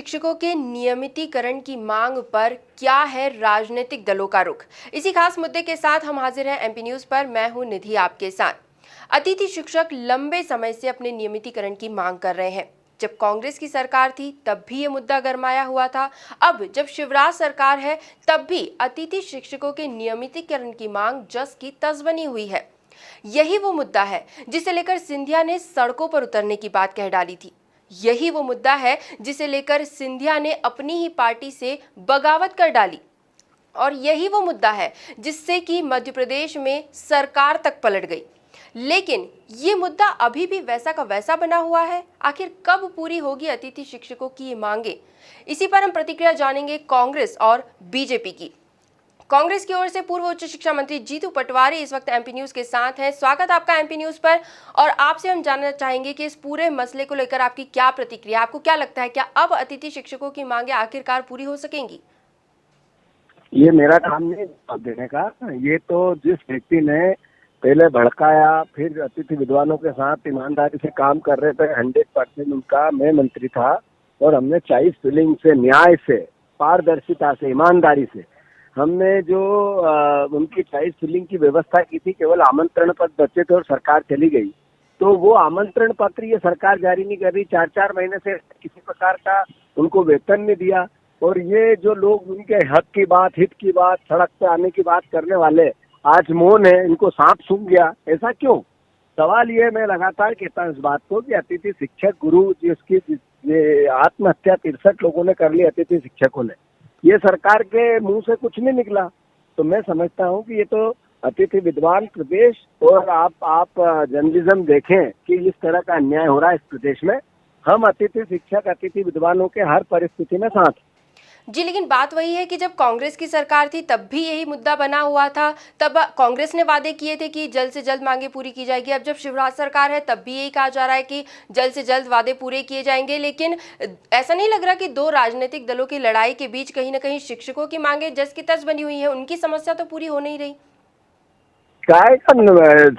शिक्षकों के नियमितीकरण की मांग पर क्या है राजनीतिक दलों का रुख। इसी खास मुद्दे के साथ हम हाजिर हैं एमपी न्यूज पर। मैं हूं निधि आपके साथ। अतिथि शिक्षक लंबे समय से अपने नियमितीकरण की मांग कर रहे हैं। जब कांग्रेस की सरकार थी तब भी ये मुद्दा गरमाया हुआ था। अब जब शिवराज सरकार है तब भी अतिथि शिक्षकों के नियमितीकरण की मांग जस की तस बनी हुई है। यही वो मुद्दा है जिसे लेकर सिंधिया ने सड़कों पर उतरने की बात कह डाली थी। यही वो मुद्दा है जिसे लेकर सिंधिया ने अपनी ही पार्टी से बगावत कर डाली। और यही वो मुद्दा है जिससे कि मध्य प्रदेश में सरकार तक पलट गई। लेकिन ये मुद्दा अभी भी वैसा का वैसा बना हुआ है। आखिर कब पूरी होगी अतिथि शिक्षकों की ये मांगे? इसी पर हम प्रतिक्रिया जानेंगे कांग्रेस और बीजेपी की। कांग्रेस की ओर से पूर्व उच्च शिक्षा मंत्री जीतू पटवारी इस वक्त एमपी न्यूज के साथ हैं। स्वागत आपका एमपी न्यूज पर। और आपसे हम जानना चाहेंगे कि इस पूरे मसले को लेकर आपकी क्या प्रतिक्रिया, आपको क्या लगता है क्या अब अतिथि शिक्षकों की मांगे आखिरकार पूरी हो सकेंगी? ये मेरा काम नहीं जवाब देने का। ये तो जिस व्यक्ति ने पहले भड़काया, फिर अतिथि विद्वानों के साथ ईमानदारी से काम कर रहे थे, 100% उनका मैं मंत्री था और हमने चॉइस फिलिंग से, न्याय से, पारदर्शिता से, ईमानदारी से हमने जो उनकी चॉइस फिलिंग की व्यवस्था की थी। केवल आमंत्रण पत्र बचे थे और सरकार चली गई, तो वो आमंत्रण पत्र ये सरकार जारी नहीं कर रही। 4-4 महीने से किसी प्रकार का उनको वेतन नहीं दिया। और ये जो लोग उनके हक की बात, हित की बात, सड़क पे आने की बात करने वाले आज मौन है, इनको सांप सूंघ गया। ऐसा क्यों? सवाल ये मैं लगातार कहता हूँ इस बात को कि अतिथि शिक्षक गुरु जिसकी आत्महत्या 63 लोगों ने कर ली, अतिथि शिक्षकों ने, ये सरकार के मुंह से कुछ नहीं निकला। तो मैं समझता हूँ कि ये तो अतिथि विद्वान प्रदेश और आप जर्नलिज्म देखें कि इस तरह का अन्याय हो रहा है इस प्रदेश में। हम अतिथि शिक्षक, अतिथि विद्वानों के हर परिस्थिति में साथ जी, लेकिन बात वही है कि जब कांग्रेस की सरकार थी तब भी यही मुद्दा बना हुआ था। तब कांग्रेस ने वादे किए थे कि जल्द से जल्द मांगे पूरी की जाएगी। अब जब शिवराज सरकार है तब भी यही कहा जा रहा है कि जल्द से जल्द वादे पूरे किए जाएंगे। लेकिन ऐसा नहीं लग रहा कि दो राजनीतिक दलों की लड़ाई के बीच कहीं ना कहीं शिक्षकों की मांगे जस की तस बनी हुई है, उनकी समस्या तो पूरी हो नहीं रही?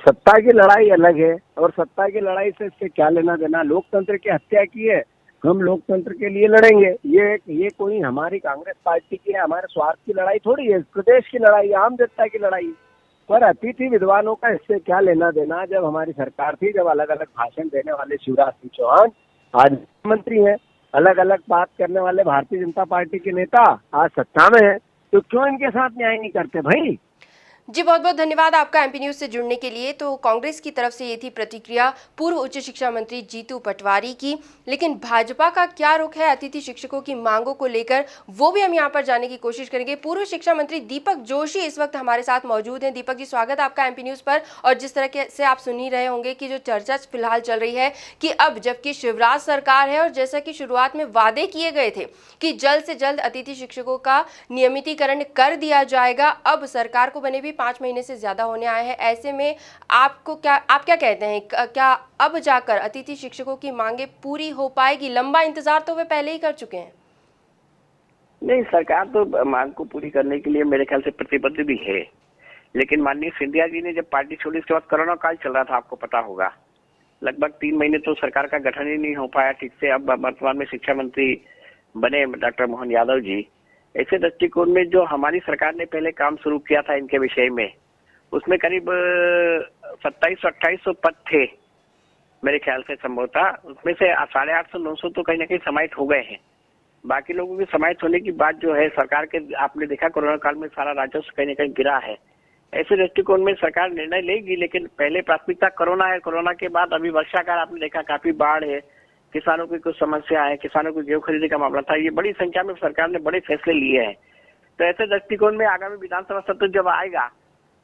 सत्ता की लड़ाई अलग है और सत्ता की लड़ाई से इससे क्या लेना देना। लोकतंत्र की हत्या की है, हम लोकतंत्र के लिए लड़ेंगे। ये कोई हमारी कांग्रेस पार्टी की है, हमारे स्वार्थ की लड़ाई थोड़ी है, प्रदेश की लड़ाई, आम जनता की लड़ाई। पर अतिथि विद्वानों का इससे क्या लेना देना? जब हमारी सरकार थी, जब अलग अलग भाषण देने वाले शिवराज सिंह चौहान आज मुख्यमंत्री हैं, अलग अलग बात करने वाले भारतीय जनता पार्टी के नेता आज सत्ता में है, तो क्यों इनके साथ न्याय नहीं करते भाई? जी, बहुत बहुत धन्यवाद आपका एमपी न्यूज से जुड़ने के लिए। तो कांग्रेस की तरफ से ये थी प्रतिक्रिया पूर्व उच्च शिक्षा मंत्री जीतू पटवारी की। लेकिन भाजपा का क्या रुख है अतिथि शिक्षकों की मांगों को लेकर, वो भी हम यहाँ पर जानने की कोशिश करेंगे। पूर्व शिक्षा मंत्री दीपक जोशी इस वक्त हमारे साथ मौजूद हैं। दीपक जी, स्वागत आपका एमपी न्यूज पर। और जिस तरह से आप सुन ही रहे होंगे कि जो चर्चा फिलहाल चल रही है कि अब जबकि शिवराज सरकार है और जैसा कि शुरुआत में वादे किए गए थे कि जल्द से जल्द अतिथि शिक्षकों का नियमितीकरण कर दिया जाएगा, अब सरकार को बने भी 5 महीने से ज्यादा होने आए हैं। ऐसे में आप क्या कहते हैं, क्या अब जाकर अतिथि शिक्षकों की मांगे पूरी हो पाएगी? लंबा इंतजार तो वे पहले ही कर चुके हैं। नहीं, सरकार तो मांग को पूरी करने के लिए मेरे ख्याल से प्रतिबद्ध भी है। लेकिन माननीय सिंधिया जी ने जब पार्टी छोड़ी उसके बाद कोरोना काल चल रहा था, आपको पता होगा, लगभग 3 महीने तो सरकार का गठन ही नहीं हो पाया ठीक से। अब वर्तमान में शिक्षा मंत्री बने डॉक्टर मोहन यादव जी। ऐसे दृष्टिकोण में जो हमारी सरकार ने पहले काम शुरू किया था इनके विषय में, उसमें करीब 2700-2800 पद थे मेरे ख्याल से संभवतः। उसमें से 850-900 तो कहीं ना कहीं समाहित हो गए हैं। बाकी लोगों के समाहित होने की बात जो है सरकार के, आपने देखा कोरोना काल में सारा राजस्व कहीं ना कहीं गिरा है। ऐसे दृष्टिकोण में सरकार निर्णय लेगी, लेकिन पहले प्राथमिकता कोरोना है। कोरोना के बाद अभी वर्षा काल आपने देखा, काफी बाढ़ है, किसानों की कुछ समस्या है, किसानों को गेहूं खरीदने का मामला था। ये बड़ी संख्या में सरकार ने बड़े फैसले लिए हैं। तो ऐसे दृष्टिकोण में आगामी विधानसभा सत्र जब आएगा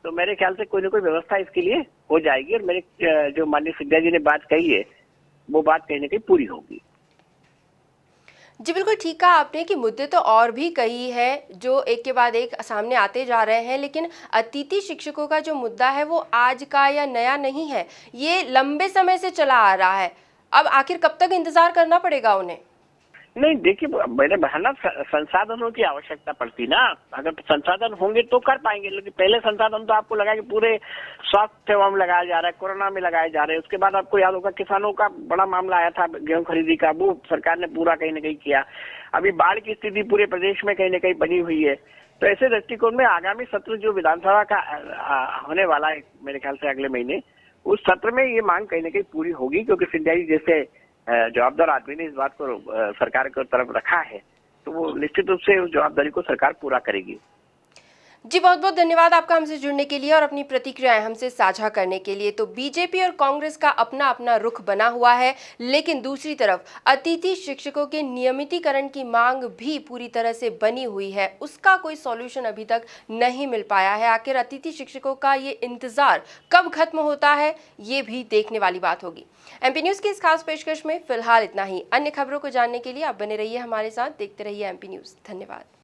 तो मेरे ख्याल से कोई ना कोई व्यवस्था इसके लिए हो जाएगी। और मेरे जो माननीय सिंधिया जी ने बात कही है वो बात कहीं ना कहीं पूरी होगी। जी, बिल्कुल ठीक कहा आपने कि मुद्दे तो और भी कई है जो एक के बाद एक सामने आते जा रहे हैं। लेकिन अतिथि शिक्षकों का जो मुद्दा है वो आज का या नया नहीं है, ये लंबे समय से चला आ रहा है। अब आखिर कब तक इंतजार करना पड़ेगा उन्हें? नहीं, देखिए, मेरे बहाना संसाधनों की आवश्यकता पड़ती ना। अगर संसाधन होंगे तो कर पाएंगे, लेकिन पहले संसाधन तो आपको लगा कि पूरे स्वास्थ्य सेवा में लगाया जा रहा है, कोरोना में लगाए जा रहे हैं। उसके बाद आपको याद होगा किसानों का बड़ा मामला आया था गेहूं खरीदी का, वो सरकार ने पूरा कहीं ना कहीं किया। अभी बाढ़ की स्थिति पूरे प्रदेश में कहीं न कहीं बनी हुई है। तो ऐसे दृष्टिकोण में आगामी सत्र जो विधानसभा का होने वाला है मेरे ख्याल से अगले महीने, उस सत्र में ये मांग कहीं न कहीं पूरी होगी, क्योंकि सिंधिया जी जैसे जवाबदार आदमी ने इस बात को सरकार की तरफ रखा है, तो वो निश्चित रूप से उस जवाबदारी को सरकार पूरा करेगी। जी बहुत बहुत धन्यवाद आपका हमसे जुड़ने के लिए और अपनी प्रतिक्रियाएं हमसे साझा करने के लिए। तो बीजेपी और कांग्रेस का अपना अपना रुख बना हुआ है, लेकिन दूसरी तरफ अतिथि शिक्षकों के नियमितीकरण की मांग भी पूरी तरह से बनी हुई है। उसका कोई सॉल्यूशन अभी तक नहीं मिल पाया है। आखिर अतिथि शिक्षकों का ये इंतजार कब खत्म होता है, ये भी देखने वाली बात होगी। एमपी न्यूज की इस खास पेशकश में फिलहाल इतना ही। अन्य खबरों को जानने के लिए आप बने रहिए हमारे साथ, देखते रहिए एमपी न्यूज। धन्यवाद।